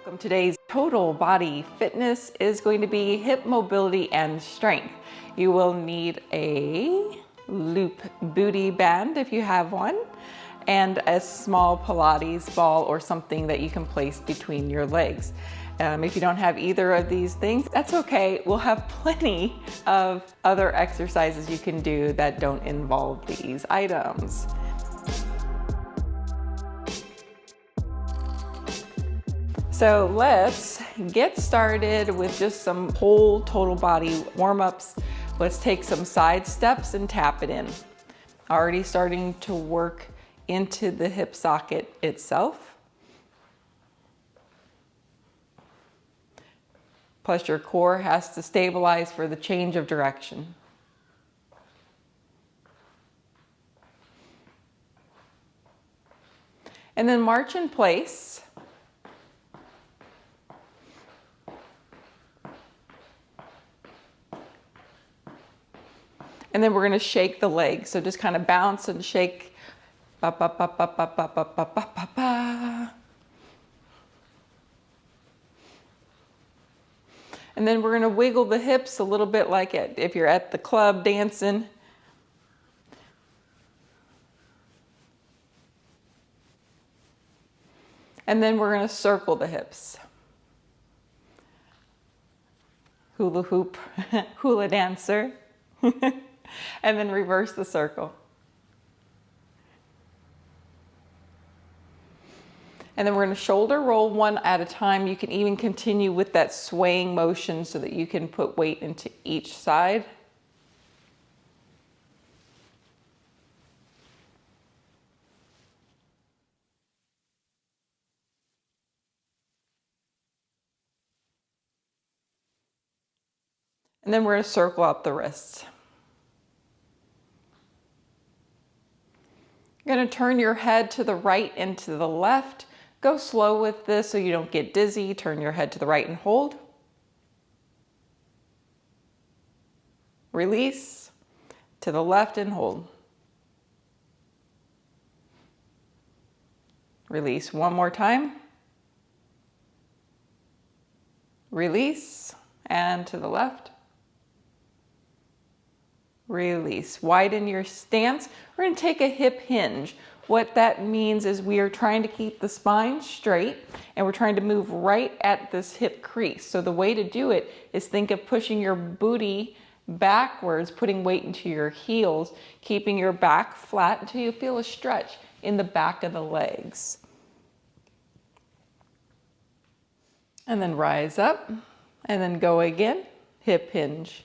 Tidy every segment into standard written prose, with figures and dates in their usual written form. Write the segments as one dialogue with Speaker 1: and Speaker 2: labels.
Speaker 1: Today's total body fitness is going to be hip mobility and strength. You will need a loop booty band if you have one, and a small Pilates ball or something that you can place between your legs. If you don't have either of these things, that's okay. We'll have plenty of other exercises you can do that don't involve these items. So let's get started with just some whole total body warm-ups. Let's take some side steps and tap it in. Already starting to work into the hip socket itself. Plus your core has to stabilize for the change of direction. And then march in place. And then we're going to shake the legs. So just kind of bounce and shake. Ba, ba, ba, ba, ba, ba, ba, ba, ba, ba, ba. And then we're going to wiggle the hips a little bit like if you're at the club dancing. And then we're going to circle the hips. Hula hoop, hula dancer. And then reverse the circle. And then we're going to shoulder roll one at a time. You can even continue with that swaying motion so that you can put weight into each side. And then we're going to circle out the wrists. You're going to turn your head to the right and to the left. Go slow with this so you don't get dizzy. Turn your head to the right and hold. Release. To the left and hold. Release one more time. Release. And to the left. Release. Widen your stance. We're going to take a hip hinge. What that means is we are trying to keep the spine straight and we're trying to move right at this hip crease. So the way to do it is think of pushing your booty backwards, putting weight into your heels, keeping your back flat until you feel a stretch in the back of the legs. And then rise up and then go again, hip hinge.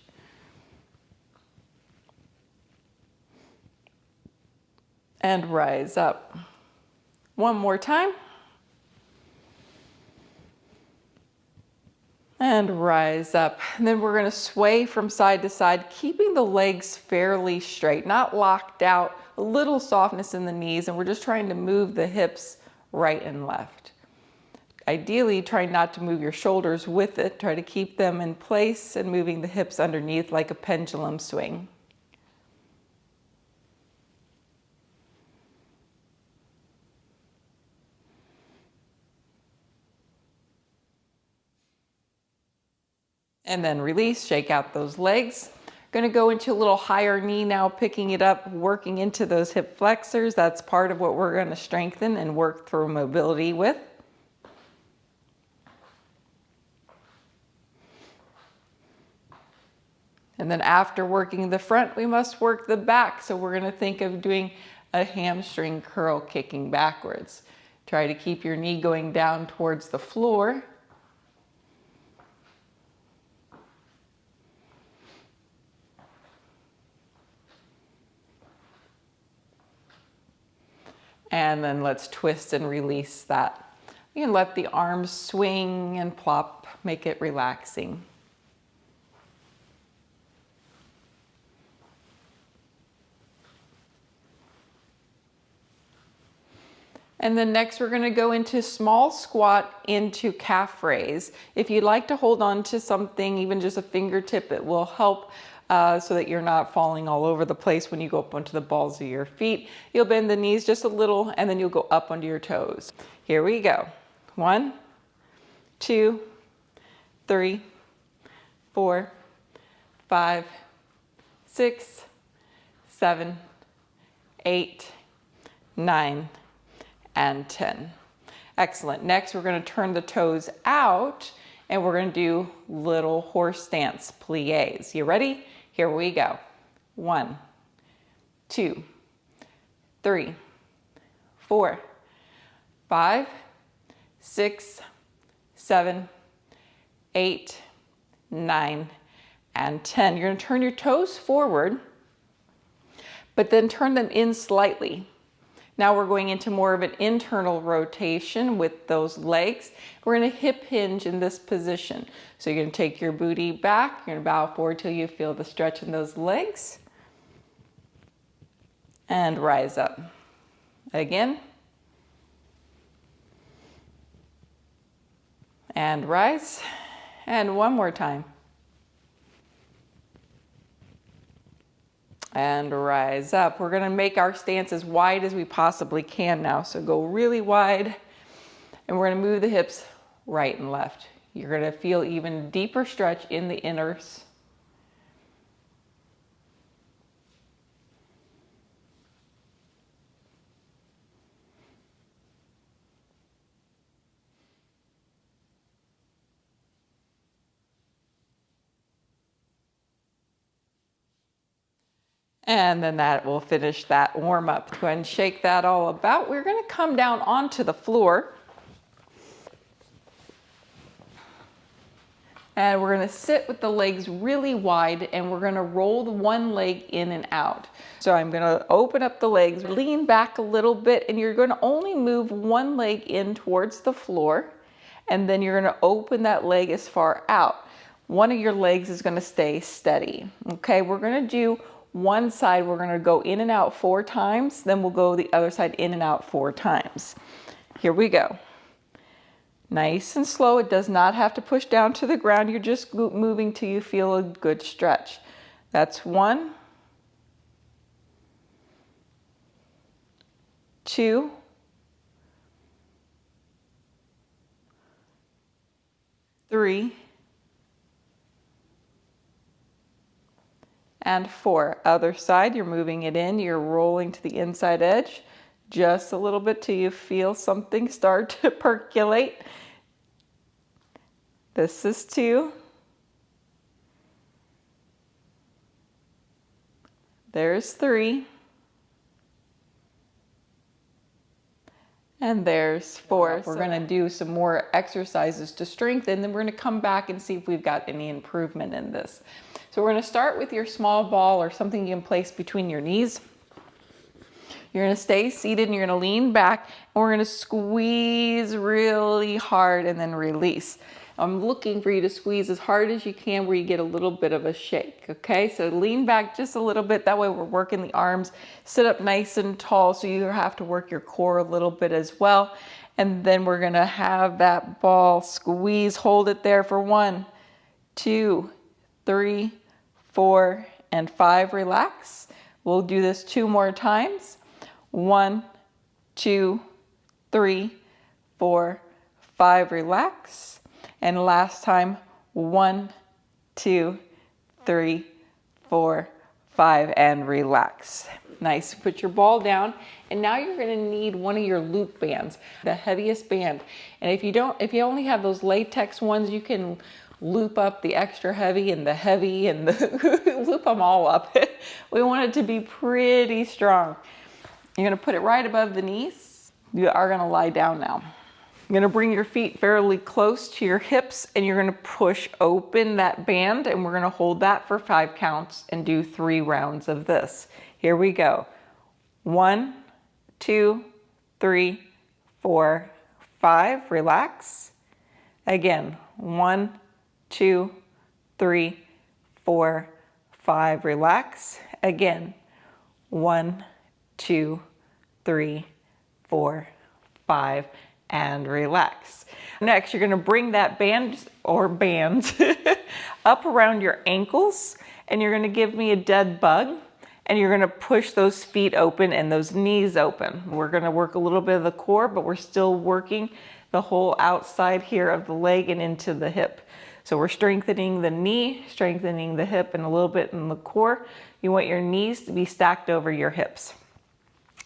Speaker 1: And rise up. One more time. And rise up. And then we're going to sway from side to side, keeping the legs fairly straight, not locked out, a little softness in the knees, and we're just trying to move the hips right and left. Ideally, try not to move your shoulders with it. Try to keep them in place and moving the hips underneath like a pendulum swing. And then release, shake out those legs. Going to go into a little higher knee now, picking it up, working into those hip flexors. That's part of what we're going to strengthen and work through mobility with. And then after working the front, we must work the back. So we're going to think of doing a hamstring curl kicking backwards. Try to keep your knee going down towards the floor. And then let's twist and release that. You can let the arms swing and plop, make it relaxing. And then next we're going to go into small squat into calf raise. If you'd like to hold on to something, even just a fingertip, it will help so that you're not falling all over the place when you go up onto the balls of your feet. You'll bend the knees just a little and then you'll go up onto your toes. Here we go. 1, 2, 3, 4, 5, 6, 7, 8, 9, and 10. Excellent. Next, we're going to turn the toes out and we're going to do little horse stance plies. You ready? Here we go. 1, 2, 3, 4, 5, 6, 7, 8, 9, and 10. You're going to turn your toes forward, but then turn them in slightly. Now we're going into more of an internal rotation with those legs. We're going to hip hinge in this position. So you're going to take your booty back, you're going to bow forward till you feel the stretch in those legs. And rise up. Again. And rise. And one more time. And rise up. We're going to make our stance as wide as we possibly can now. So go really wide. And we're going to move the hips right and left. You're going to feel even deeper stretch in the inners. And then that will finish that warm up. Go ahead and shake that all about. We're going to come down onto the floor. And we're going to sit with the legs really wide and we're going to roll the one leg in and out. So I'm going to open up the legs, lean back a little bit, and you're going to only move one leg in towards the floor. And then you're going to open that leg as far out. One of your legs is going to stay steady. Okay, we're going to do one side, we're going to go in and out 4 times, then we'll go the other side in and out 4 times. Here we go. Nice and slow. It does not have to push down to the ground. You're just moving till you feel a good stretch. That's 1, 2, 3, and 4. Other side, you're moving it in, you're rolling to the inside edge, just a little bit till you feel something start to percolate. This is 2. There's 3. And there's 4. We're going to do some more exercises to strengthen, then we're going to come back and see if we've got any improvement in this. So we're going to start with your small ball or something you can place between your knees. You're going to stay seated and you're going to lean back and we're going to squeeze really hard and then release. I'm looking for you to squeeze as hard as you can where you get a little bit of a shake, okay? So lean back just a little bit, that way we're working the arms. Sit up nice and tall so you have to work your core a little bit as well. And then we're going to have that ball squeeze, hold it there for 1, 2, 3, 4, and 5. Relax. We'll do this 2 more times. 1, 2, 3, 4, 5. Relax. And last time, 1, 2, 3, 4, 5, and relax. Nice. Put your ball down, and now you're going to need one of your loop bands, the heaviest band. And if you only have those latex ones, you can loop up the extra heavy and the loop them all up. We want it to be pretty strong. You're going to put it right above the knees. You are going to lie down now. You're going to bring your feet fairly close to your hips and you're going to push open that band, and we're going to hold that for 5 counts and do 3 rounds of this. Here we go. 1, 2, 3, 4, 5. Relax. Again. 1, 2, 3, 4, 5. Relax. Again. 1, 2, 3, 4, 5. And relax. Next, you're going to bring that band or bands up around your ankles, and you're going to give me a dead bug. And you're gonna push those feet open and those knees open. We're gonna work a little bit of the core, but we're still working the whole outside here of the leg and into the hip. So we're strengthening the knee, strengthening the hip, and a little bit in the core. You want your knees to be stacked over your hips.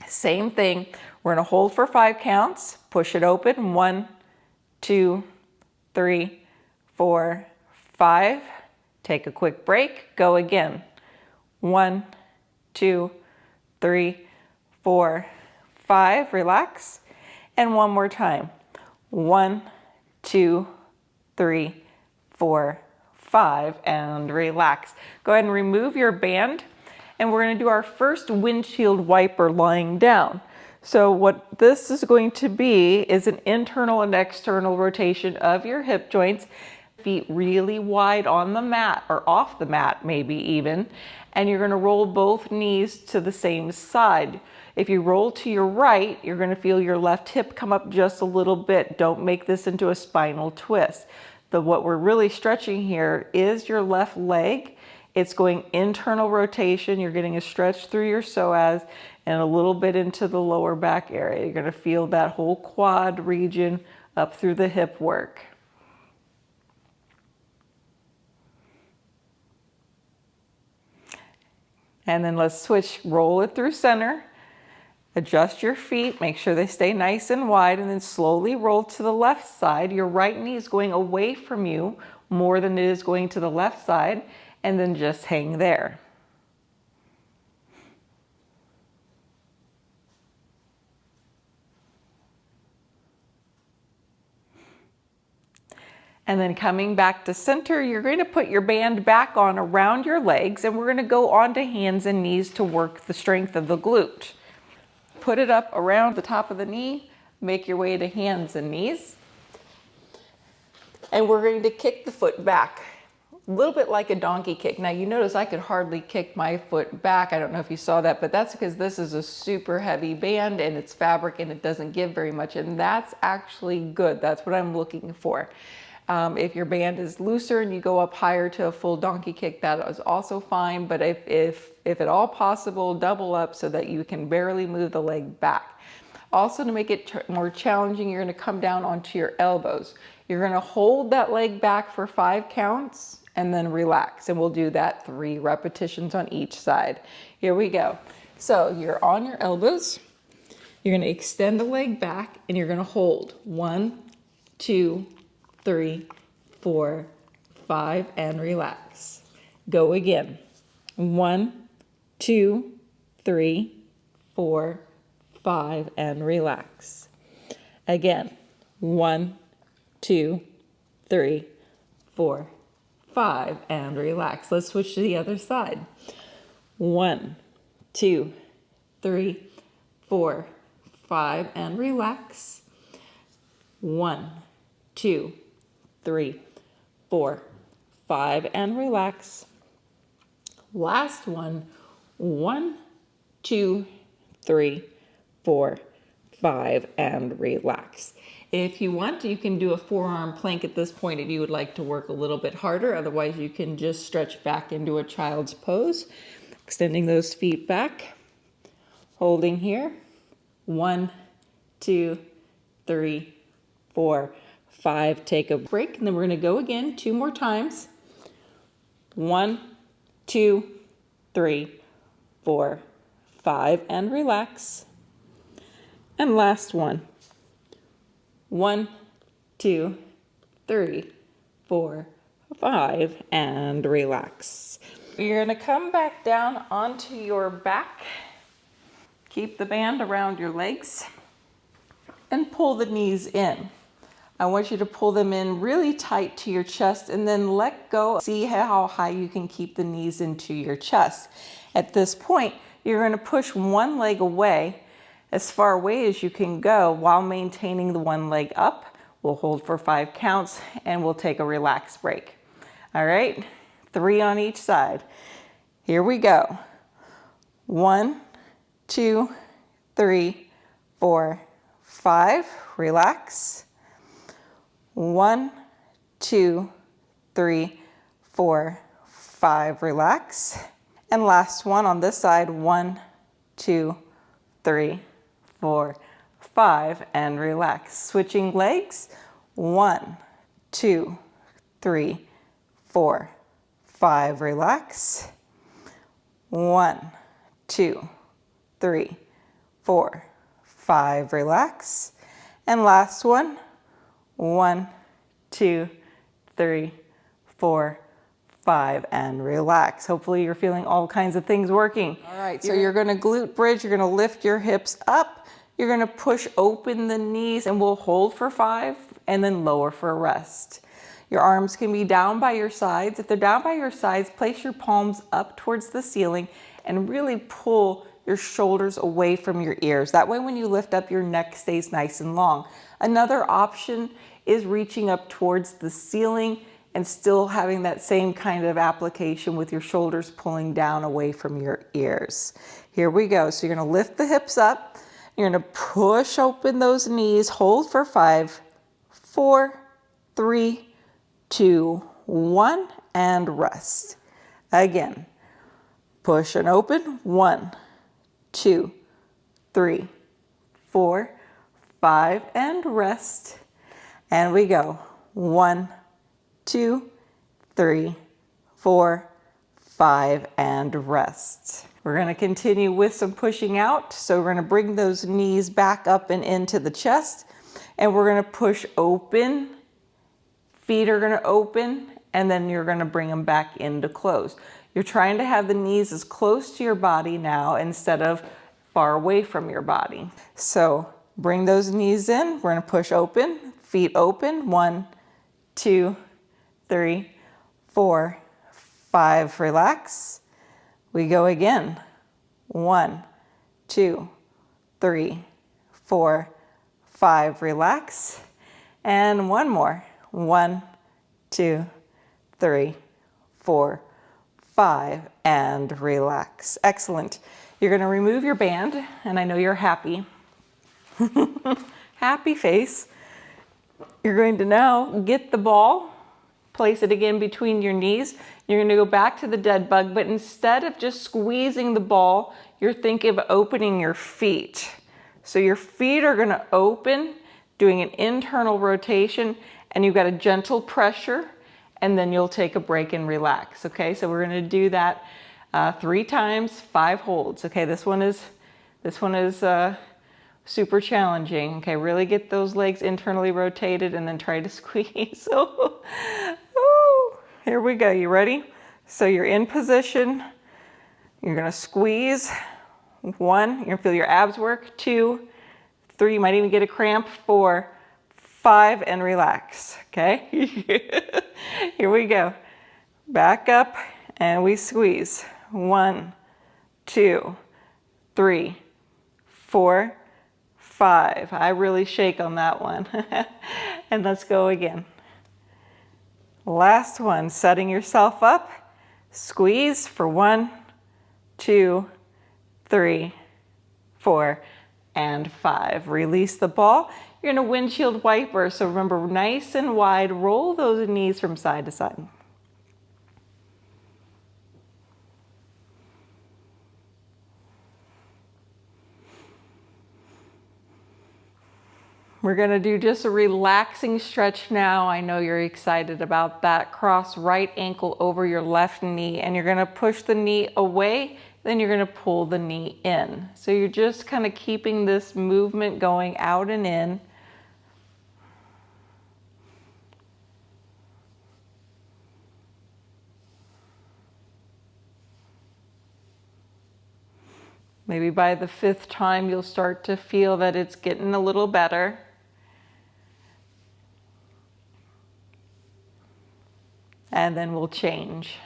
Speaker 1: Same thing, we're gonna hold for 5 counts, push it open, 1, 2, 3, 4, 5. Take a quick break, go again. 1, 2, 3, 4, 5, relax. And one more time. 1, 2, 3, 4, 5, and relax. Go ahead and remove your band, and we're gonna do our first windshield wiper lying down. So what this is going to be is an internal and external rotation of your hip joints, feet really wide on the mat or off the mat maybe even, and you're gonna roll both knees to the same side. If you roll to your right, you're gonna feel your left hip come up just a little bit. Don't make this into a spinal twist. What we're really stretching here is your left leg. It's going internal rotation. You're getting a stretch through your psoas and a little bit into the lower back area. You're gonna feel that whole quad region up through the hip work. And then let's switch, roll it through center. Adjust your feet, make sure they stay nice and wide, and then slowly roll to the left side. Your right knee is going away from you more than it is going to the left side, and then just hang there. And then coming back to center, you're going to put your band back on around your legs, and we're going to go onto hands and knees to work the strength of the glute. Put it up around the top of the knee, make your way to hands and knees. And we're going to kick the foot back, a little bit like a donkey kick. Now you notice I could hardly kick my foot back. I don't know if you saw that, but that's because this is a super heavy band and it's fabric and it doesn't give very much. And that's actually good. That's what I'm looking for. If your band is looser and you go up higher to a full donkey kick, that is also fine. But if at all possible, double up so that you can barely move the leg back. Also, to make it more challenging, you're going to come down onto your elbows. You're going to hold that leg back for 5 counts and then relax. And we'll do that 3 repetitions on each side. Here we go. So you're on your elbows. You're going to extend the leg back and you're going to hold 1, 2, 3, 4, 5, and relax. Go again. 1, 2, 3, 4, 5, and relax. Again. 1, 2, 3, 4, 5, and relax. Let's switch to the other side. 1, 2, 3, 4, 5, and relax. 1, 2, 3, 4, 5, and relax. Last one. 1, 2, 3, 4, 5, and relax. If you want, you can do a forearm plank at this point if you would like to work a little bit harder. Otherwise, you can just stretch back into a child's pose, extending those feet back, holding here. 1, 2, 3, 4, 5. Take a break, and then we're going to go again 2 more times. 1, 2, 3, 4, 5, and relax. And last one. 1, 2, 3, 4, 5, and relax. You're going to come back down onto your back. Keep the band around your legs and pull the knees in. I want you to pull them in really tight to your chest and then let go. See how high you can keep the knees into your chest. At this point, you're going to push one leg away as far away as you can go while maintaining the one leg up. We'll hold for 5 counts and we'll take a relaxed break. All right, 3 on each side. Here we go. 1, 2, 3, 4, 5. Relax. 1, 2, 3, 4, 5. Relax. And last one on this side, 1, 2, 3, 4, 5, and relax. Switching legs, 1, 2, 3, 4, 5, relax. 1, 2, 3, 4, 5, relax. And last one, 1, 2, 3, 4, 5, and relax. Hopefully you're feeling all kinds of things working. All right, so you're gonna glute bridge, you're gonna lift your hips up, you're gonna push open the knees, and we'll hold for 5 and then lower for a rest. Your arms can be down by your sides. If they're down by your sides, place your palms up towards the ceiling and really pull your shoulders away from your ears. That way when you lift up, your neck stays nice and long. Another option is reaching up towards the ceiling and still having that same kind of application with your shoulders pulling down away from your ears. Here we go. So you're gonna lift the hips up. You're gonna push open those knees, hold for 5, 4, 3, 2, 1, and rest. Again, push and open, 1, 2, 3, 4, 5, and rest. And we go, 1, 2, 3, 4, 5, and rest. We're gonna continue with some pushing out. So we're gonna bring those knees back up and into the chest, and we're gonna push open. Feet are gonna open, and then you're gonna bring them back into close. You're trying to have the knees as close to your body now instead of far away from your body. So bring those knees in. We're gonna push open, feet open. 1, 2, 3, 4, 5, relax. We go again. 1, 2, 3, 4, 5, relax. And one more. 1, 2, 3, 4, 5, and relax. Excellent. You're gonna remove your band, and I know you're happy. Happy face. You're going to now get the ball, place it again between your knees. You're gonna go back to the dead bug, but instead of just squeezing the ball, you're thinking of opening your feet. So your feet are gonna open, doing an internal rotation, and you've got a gentle pressure, and then you'll take a break and relax, okay? So we're gonna do that 3 times, 5 holds, okay? This one is super challenging, okay? Really get those legs internally rotated and then try to squeeze. So, here we go, you ready? So you're in position, you're gonna squeeze. 1, you're gonna feel your abs work. 2, 3, you might even get a cramp. 4, 5, and relax, okay? Here we go. Back up and we squeeze. 1, 2, 3, 4, 5. I really shake on that one. And let's go again. Last one, setting yourself up. Squeeze for 1, 2, 3, 4, and 5. Release the ball. You're in a windshield wiper, so remember, nice and wide, roll those knees from side to side. We're gonna do just a relaxing stretch now. I know you're excited about that. Cross right ankle over your left knee, and you're gonna push the knee away, then you're gonna pull the knee in. So you're just kind of keeping this movement going out and in. Maybe by the 5th time, you'll start to feel that it's getting a little better. And then we'll change.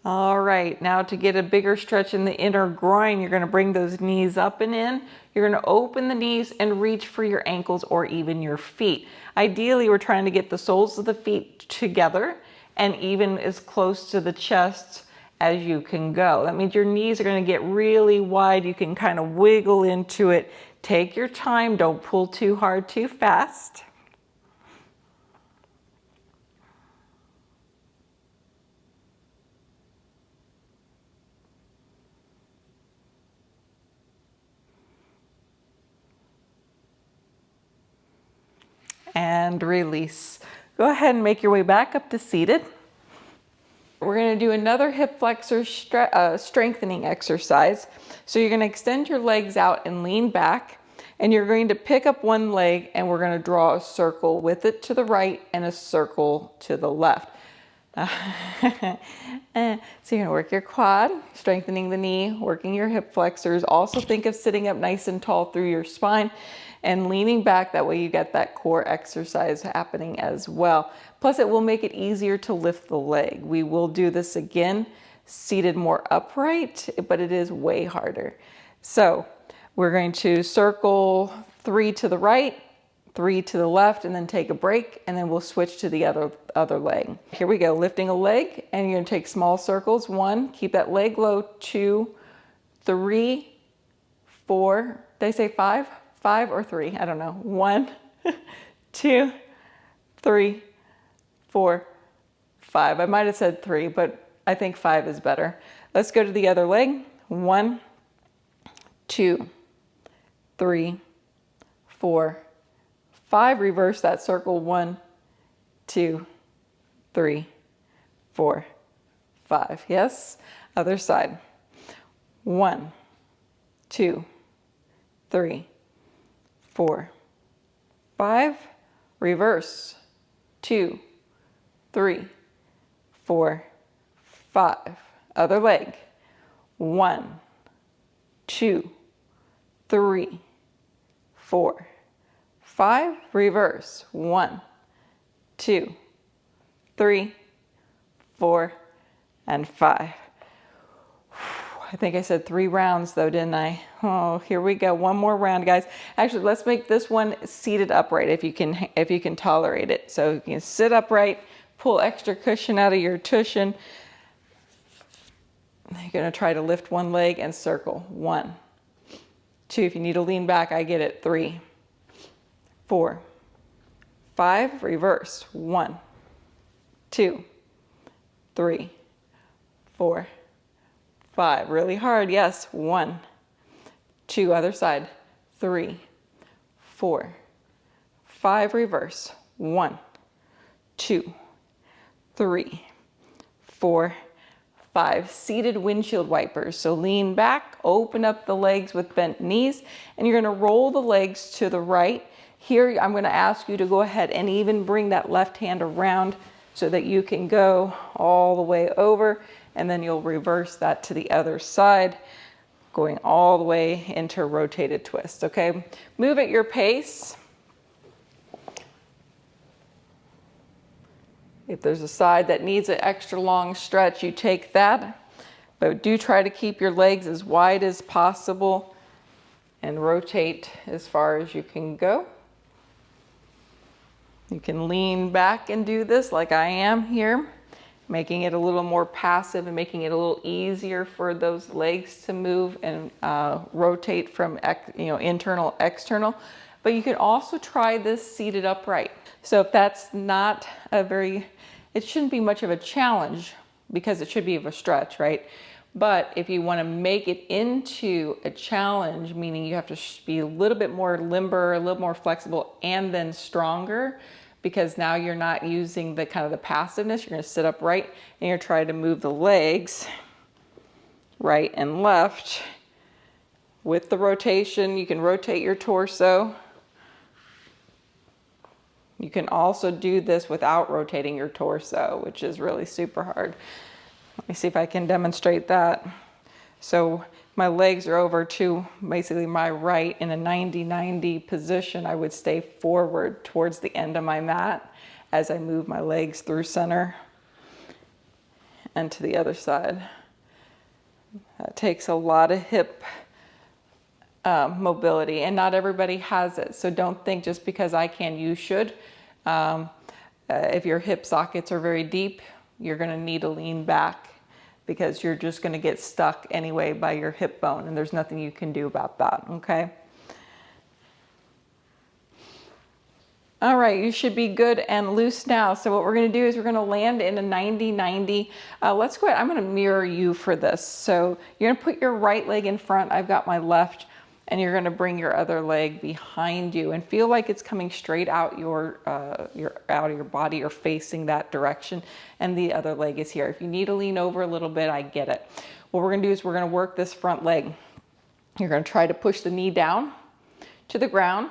Speaker 1: All right, now to get a bigger stretch in the inner groin, you're gonna bring those knees up and in. You're gonna open the knees and reach for your ankles or even your feet. Ideally, we're trying to get the soles of the feet together and even as close to the chest as you can go. That means your knees are gonna get really wide. You can kind of wiggle into it. Take your time, don't pull too hard, too fast. And release. Go ahead and make your way back up to seated. We're going to do another hip flexor strengthening exercise. So you're going to extend your legs out and lean back, and you're going to pick up one leg and we're going to draw a circle with it to the right and a circle to the left. So you're going to work your quad, strengthening the knee, working your hip flexors. Also think of sitting up nice and tall through your spine and leaning back. That way you get that core exercise happening as well. Plus it will make it easier to lift the leg. We will do this again seated more upright, but it is way harder. So we're going to circle 3 to the right, 3 to the left, and then take a break, and then we'll switch to the other leg. Here we go, lifting a leg, and you're gonna take small circles. 1, keep that leg low. 2, 3, 4, did I say 5? 5 or 3, I don't know. 1, 2, 3, 4, 5. I might have said 3, but I think 5 is better. Let's go to the other leg. 1, 2, 3, 4, 5. Reverse that circle. 1, 2, 3, 4, 5. Yes. Other side. 1, 2, 3, 4, 5. Reverse. 2, 3, 4, 5. Other leg. 1, 2, 3, 4, 5. Reverse. 1, 2, 3, 4, and 5. I think I said 3 rounds though, didn't I? Oh, here we go. One more round, guys. Actually, let's make this one seated upright if you can tolerate it. So you can sit upright, pull extra cushion out of your cushion. You're gonna try to lift one leg and circle. 1, 2, if you need to lean back, I get it. 3, 4, 5, reverse. 1, 2, 3, 4, 5. Really hard, yes. 1, 2, other side. 3, 4, 5, reverse. 1, 2, 3, 4, 5. Seated windshield wipers. So lean back, open up the legs with bent knees, and you're going to roll the legs to the right. Here, I'm going to ask you to go ahead and even bring that left hand around so that you can go all the way over, and then you'll reverse that to the other side, going all the way into a rotated twist, okay? Move at your pace. If there's a side that needs an extra long stretch, you take that, but do try to keep your legs as wide as possible and rotate as far as you can go. You can lean back and do this like I am here, making it a little more passive and making it a little easier for those legs to move and rotate from internal, external. But you can also try this seated upright. So if that's not it shouldn't be much of a challenge because it should be of a stretch, right? But if you want to make it into a challenge, meaning you have to be a little bit more limber, a little more flexible, and then stronger, because now you're not using the kind of the passiveness. You're going to sit upright and you're trying to move the legs right and left with the rotation. You can rotate your torso. You can also do this without rotating your torso, which is really super hard. Let me see if I can demonstrate that. So my legs are over to basically my right in a 90-90 position. I would stay forward towards the end of my mat as I move my legs through center. and to the other side. That takes a lot of hip mobility, and not everybody has it. So don't think just because I can, you should. If your hip sockets are very deep, you're going to need to lean back because you're just going to get stuck anyway by your hip bone, and there's nothing you can do about that, okay? All right, you should be good and loose now. So what we're going to do is we're going to land in a 90-90. Let's go ahead. I'm going to mirror you for this. So you're going to put your right leg in front. I've got my left, and you're going to bring your other leg behind you and feel like it's coming straight out out of your body or facing that direction. And the other leg is here. If you need to lean over a little bit, I get it. What we're going to do is we're going to work this front leg. You're going to try to push the knee down to the ground.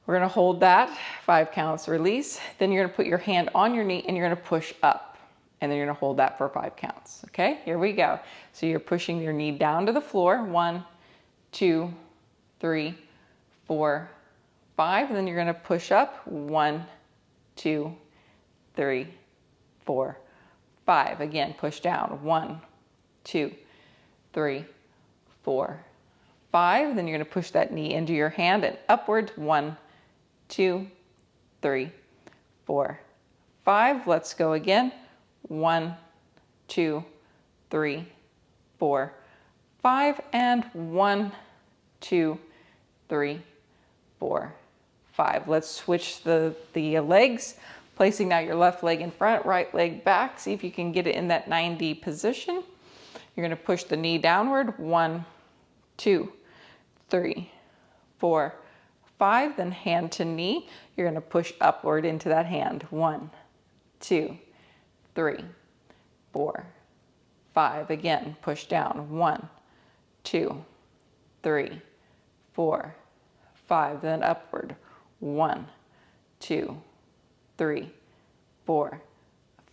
Speaker 1: We're going to hold that, 5 counts, release. Then you're going to put your hand on your knee and you're going to push up. And then you're going to hold that for 5 counts. Okay, here we go. So you're pushing your knee down to the floor. 1, 2, 3, 4, 5. And then you're going to push up. 1, 2, 3, 4, 5. Again, push down. 1, 2, 3, 4, 5. Then you're going to push that knee into your hand and upwards. 1, 2, 3, 4, 5. Let's go again. 1, 2, 3, 4, 5. And 1, 2, 3, 4, 5. Let's switch the legs, placing now your left leg in front, right leg back. See if you can get it in that 90 position. You're going to push the knee downward. 1, 2, 3, 4, 5. Then hand to knee. You're going to push upward into that hand. 1, 2, 3, 4, 5. Again, push down. 1, 2, 3, 4, 5. Then upward. 1, 2, 3, 4,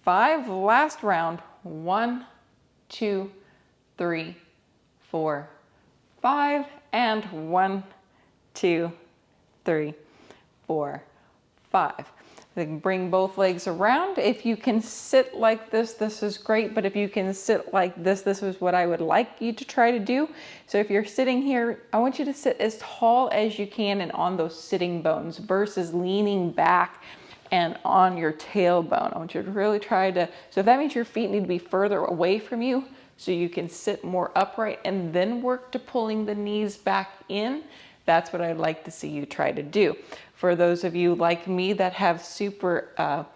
Speaker 1: 5. Last round. 1, 2, 3, 4, 5. And 1, 2, 3, 4, 5. Then bring both legs around. If you can sit like this, this is great. But if you can sit like this is what I would like you to try to do. So if you're sitting here, I want you to sit as tall as you can and on those sitting bones versus leaning back and on your tailbone. I want you to really try to, so if that means your feet need to be further away from you so you can sit more upright and then work to pulling the knees back in, that's what I'd like to see you try to do. For those of you like me that have super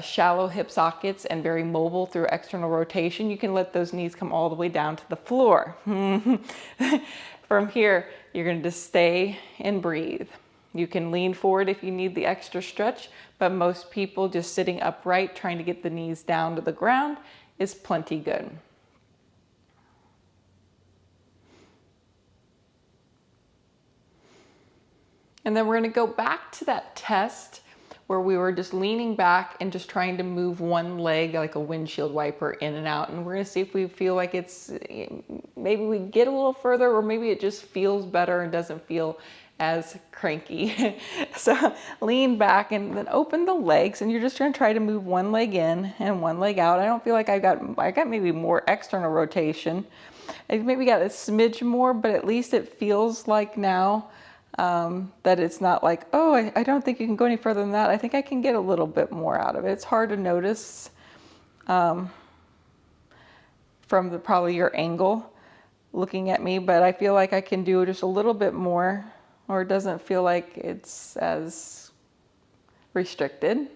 Speaker 1: shallow hip sockets and very mobile through external rotation, you can let those knees come all the way down to the floor. From here, you're going to just stay and breathe. You can lean forward if you need the extra stretch, but most people just sitting upright, trying to get the knees down to the ground is plenty good. And then we're going to go back to that test where we were just leaning back and just trying to move one leg like a windshield wiper in and out. And we're going to see if we feel like it's, maybe we get a little further, or maybe it just feels better and doesn't feel as cranky. So lean back and then open the legs, and you're just going to try to move one leg in and one leg out. I don't feel like I got maybe more external rotation. I maybe got a smidge more, but at least it feels like now that it's not like, oh, I don't think you can go any further than that. I think I can get a little bit more out of it. It's hard to notice from probably your angle looking at me, but I feel like I can do just a little bit more, or it doesn't feel like it's as restricted.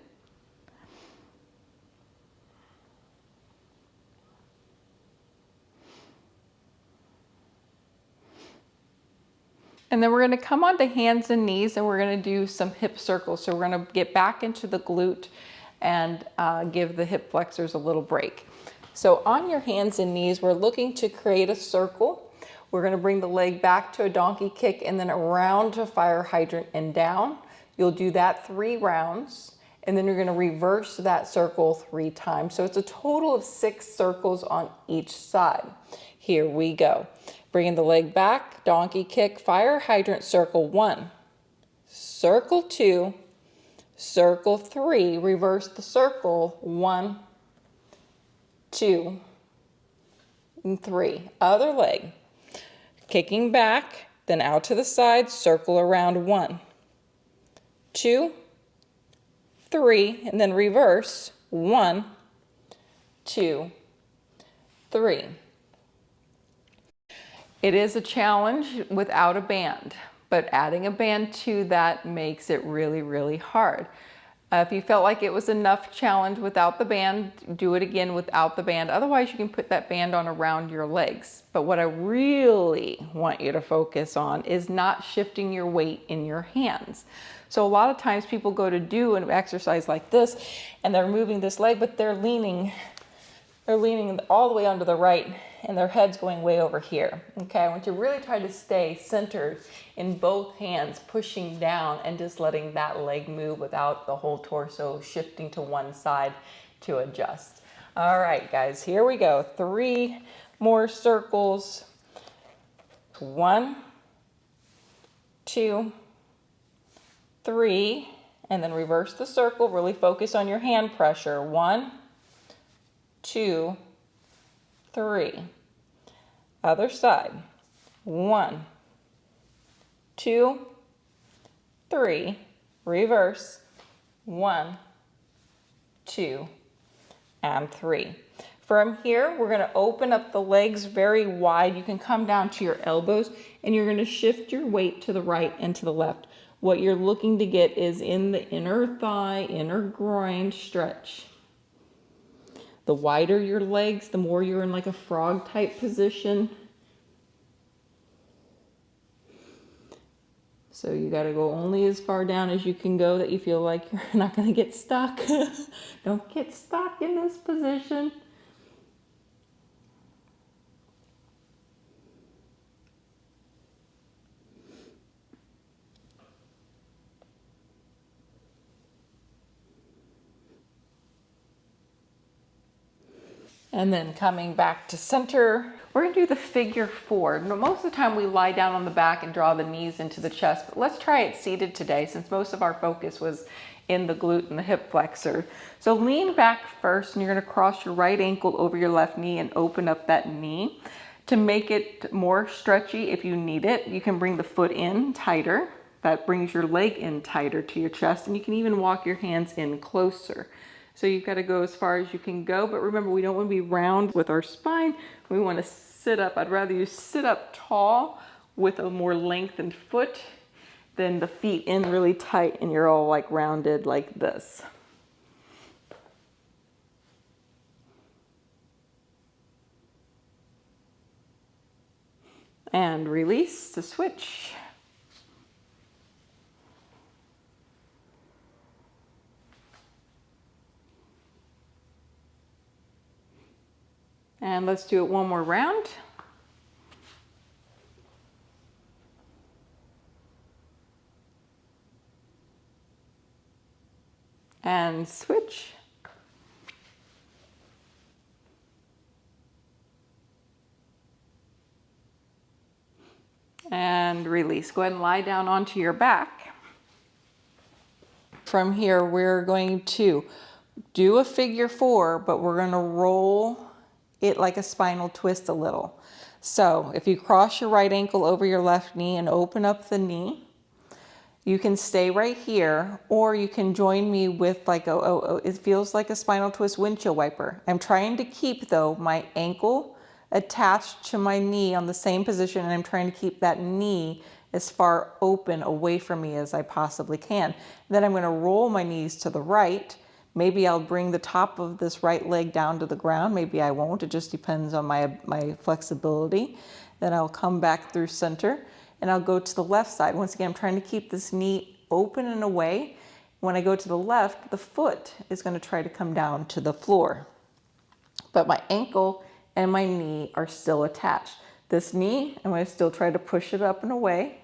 Speaker 1: And then we're going to come onto hands and knees, and we're going to do some hip circles. So we're going to get back into the glute and give the hip flexors a little break. So on your hands and knees, we're looking to create a circle. We're going to bring the leg back to a donkey kick and then around to fire hydrant and down. You'll do that 3 rounds, and then you're going to reverse that circle 3 times. So it's a total of 6 circles on each side. Here we go. Bringing the leg back, donkey kick, fire hydrant, circle 1, circle 2, circle 3, reverse the circle, 1, 2, and 3. Other leg. Kicking back, then out to the side, circle around 1, 2, 3, and then reverse 1, 2, 3. It is a challenge without a band, but adding a band to that makes it really, really hard. If you felt like it was enough challenge without the band, do it again without the band. Otherwise, you can put that band on around your legs. But what I really want you to focus on is not shifting your weight in your hands. So a lot of times people go to do an exercise like this and they're moving this leg, but they're leaning all the way onto the right and their head's going way over here. Okay, I want you to really try to stay centered in both hands, pushing down and just letting that leg move without the whole torso shifting to one side to adjust. All right, guys, here we go. 3 more circles. 1, 2, 3, and then reverse the circle. Really focus on your hand pressure. 1, 2, 3. Other side. 1, 2, 3. Reverse. 1, 2, and 3. From here, we're going to open up the legs very wide. You can come down to your elbows and you're going to shift your weight to the right and to the left. What you're looking to get is in the inner thigh, inner groin stretch. The wider your legs, the more you're in like a frog type position. So you got to go only as far down as you can go that you feel like you're not going to get stuck. Don't get stuck in this position. And then coming back to center, we're going to do the figure 4. Now, most of the time we lie down on the back and draw the knees into the chest, but let's try it seated today since most of our focus was in the glute and the hip flexor. So lean back first and you're going to cross your right ankle over your left knee and open up that knee. To make it more stretchy, if you need it, you can bring the foot in tighter. That brings your leg in tighter to your chest, and you can even walk your hands in closer. So you've got to go as far as you can go, but remember, we don't want to be round with our spine. We want to sit up. I'd rather you sit up tall with a more lengthened foot than the feet in really tight and you're all like rounded like this. And release to switch. And let's do it one more round. And switch. And release. Go ahead and lie down onto your back. From here, we're going to do a figure 4, but we're going to roll it like a spinal twist a little. So if you cross your right ankle over your left knee and open up the knee, you can stay right here, or you can join me with like it feels like a spinal twist windshield wiper. I'm trying to keep though my ankle attached to my knee on the same position, and I'm trying to keep that knee as far open away from me as I possibly can. Then I'm going to roll my knees to the right. Maybe I'll bring the top of this right leg down to the ground. Maybe I won't. It just depends on my flexibility. Then I'll come back through center and I'll go to the left side. Once again, I'm trying to keep this knee open and away. When I go to the left, the foot is going to try to come down to the floor. But my ankle and my knee are still attached. This knee, I'm going to still try to push it up and away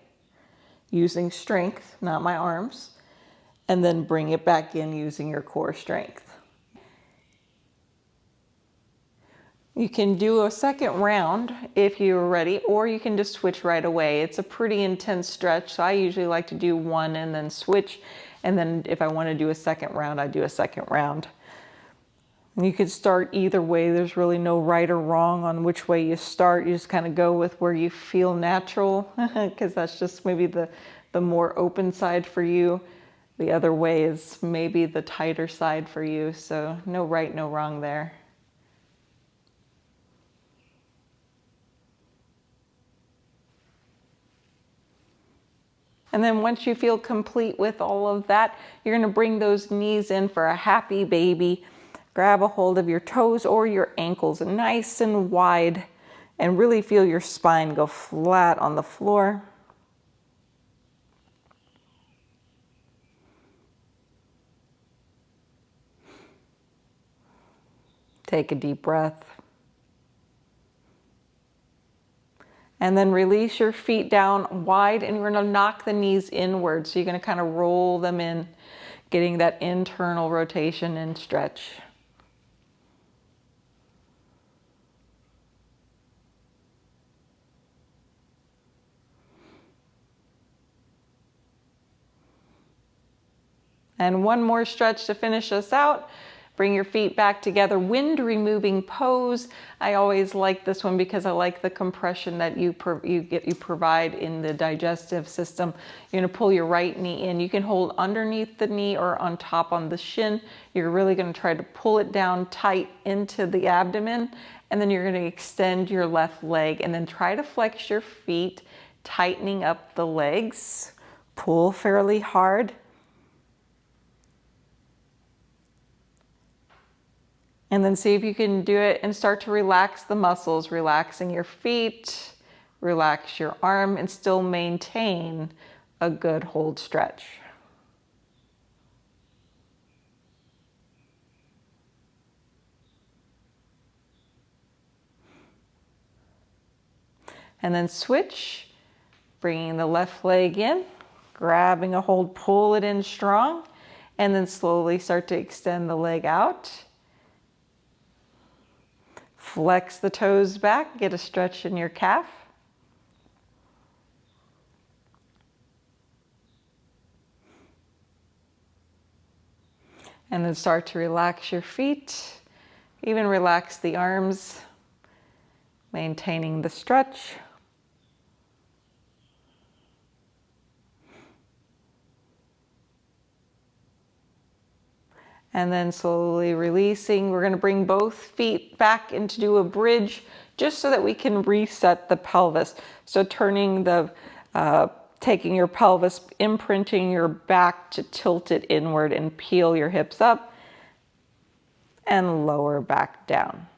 Speaker 1: using strength, not my arms. And then bring it back in using your core strength. You can do a second round if you're ready, or you can just switch right away. It's a pretty intense stretch, so I usually like to do one and then switch. And then if I want to do a second round, I do a second round. And you could start either way. There's really no right or wrong on which way you start. You just kind of go with where you feel natural, because that's just maybe the more open side for you. The other way is maybe the tighter side for you. So no right, no wrong there. And then once you feel complete with all of that, you're going to bring those knees in for a happy baby. Grab a hold of your toes or your ankles nice and wide, and really feel your spine go flat on the floor. Take a deep breath. And then release your feet down wide, and you're going to knock the knees inward. So you're going to kind of roll them in, getting that internal rotation and stretch. And one more stretch to finish us out. Bring your feet back together, wind removing pose. I always like this one because I like the compression that you provide in the digestive system. You're gonna pull your right knee in. You can hold underneath the knee or on top on the shin. You're really gonna try to pull it down tight into the abdomen, and then you're gonna extend your left leg and then try to flex your feet, tightening up the legs. Pull fairly hard. And then see if you can do it and start to relax the muscles, relaxing your feet, relax your arm, and still maintain a good hold stretch. And then switch, bringing the left leg in, grabbing a hold, pull it in strong, and then slowly start to extend the leg out. Flex the toes back, get a stretch in your calf. And then start to relax your feet, even relax the arms, maintaining the stretch. And then slowly releasing. We're going to bring both feet back into do a bridge just so that we can reset the pelvis. So turning the, taking your pelvis, imprinting your back to tilt it inward and peel your hips up and lower back down.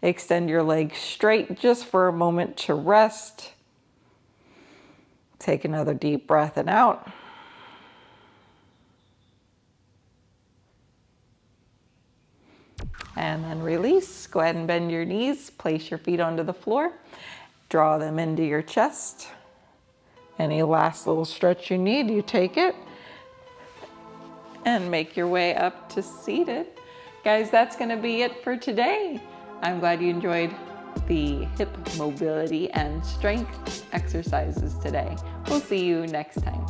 Speaker 1: Extend your legs straight just for a moment to rest. Take another deep breath in out. And then release. Go ahead and bend your knees. Place your feet onto the floor. Draw them into your chest. Any last little stretch you need, you take it. And make your way up to seated. Guys, that's going to be it for today. I'm glad you enjoyed the hip mobility and strength exercises today. We'll see you next time.